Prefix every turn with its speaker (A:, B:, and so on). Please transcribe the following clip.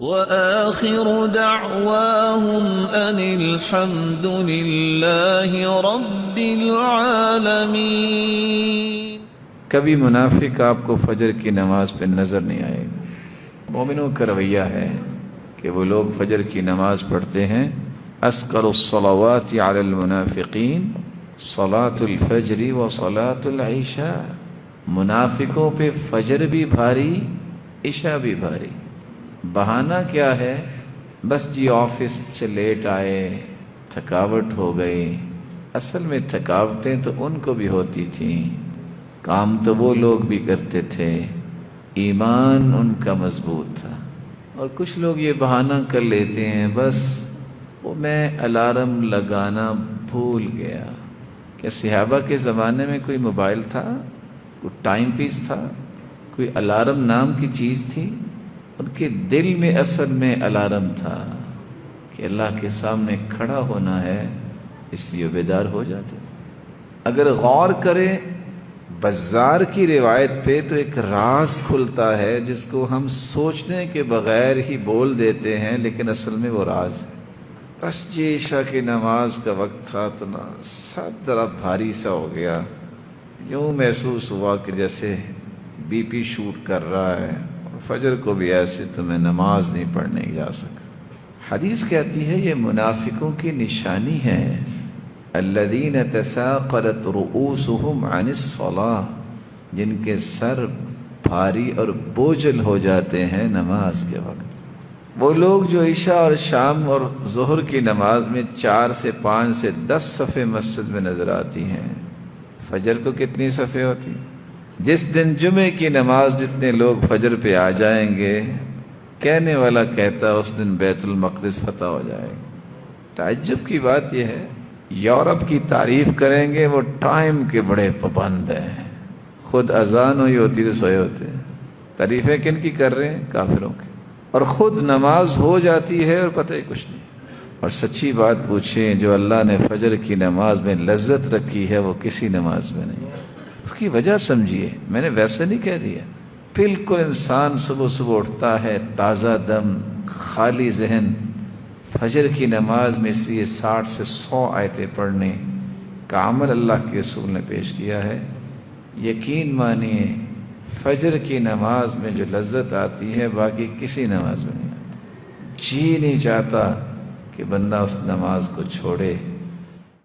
A: وآخر دعواهم أن الحمد لله رب العالمين۔
B: کبھی منافق آپ کو فجر کی نماز پہ نظر نہیں آئے گا۔ مومنوں کا رویہ ہے کہ وہ لوگ فجر کی نماز پڑھتے ہیں۔ اثقل الصلوات علی المنافقین صلاۃ الفجر و صلاۃ العشاء۔ منافقوں پہ فجر بھی بھاری، عشاء بھی بھاری۔ بہانہ کیا ہے؟ بس جی آفس سے لیٹ آئے، تھکاوٹ ہو گئی۔ اصل میں تھکاوٹیں تو ان کو بھی ہوتی تھیں، کام تو وہ لوگ بھی کرتے تھے، ایمان ان کا مضبوط تھا۔ اور کچھ لوگ یہ بہانہ کر لیتے ہیں، بس وہ میں الارم لگانا بھول گیا۔ کیا صحابہ کے زمانے میں کوئی موبائل تھا؟ کوئی ٹائم پیس تھا؟ کوئی الارم نام کی چیز تھی؟ ان کے دل میں اصل میں الارم تھا کہ اللہ کے سامنے کھڑا ہونا ہے، اس لیے بیدار ہو جاتے۔ اگر غور کریں بزار کی روایت پہ تو ایک راز کھلتا ہے جس کو ہم سوچنے کے بغیر ہی بول دیتے ہیں، لیکن اصل میں وہ راز ہے۔ بس جی عشاء کی نماز کا وقت تھا تو نا سب ذرا بھاری سا ہو گیا، یوں محسوس ہوا کہ جیسے بی پی شوٹ کر رہا ہے، اور فجر کو بھی ایسے تو میں نماز نہیں پڑھنے جا سکا۔ حدیث کہتی ہے یہ منافقوں کی نشانی ہے، الذین تثاقلت رؤوسهم عن الصلاة، جن کے سر بھاری اور بوجھل ہو جاتے ہیں نماز کے وقت۔ وہ لوگ جو عشاء اور شام اور ظہر کی نماز میں 4 سے 5 سے 10 صفیں مسجد میں نظر آتی ہیں، فجر کو کتنی صفیں ہوتی؟ جس دن جمعے کی نماز جتنے لوگ فجر پہ آ جائیں گے، کہنے والا کہتا اس دن بیت المقدس فتح ہو جائے گا۔ تعجب کی بات یہ ہے، یورپ کی تعریف کریں گے وہ ٹائم کے بڑے پابند ہیں، خود اذان ہوئی ہوتی تو سوئے ہوتے۔ تعریفیں کن کی کر رہے ہیں؟ کافروں کی۔ اور خود نماز ہو جاتی ہے اور پتہ ہی کچھ نہیں۔ اور سچی بات پوچھیں، جو اللہ نے فجر کی نماز میں لذت رکھی ہے وہ کسی نماز میں نہیں۔ اس کی وجہ سمجھیے، میں نے ویسے نہیں کہہ دیا۔ بالکل انسان صبح صبح اٹھتا ہے تازہ دم، خالی ذہن، فجر کی نماز میں اس لیے 60 سے 100 آیتیں پڑھنے کا عمل اللہ کے رسول نے پیش کیا ہے۔ یقین مانیے فجر کی نماز میں جو لذت آتی ہے باقی کسی نماز میں نہیں آتی۔ جی نہیں چاہتا کہ بندہ اس نماز کو چھوڑے۔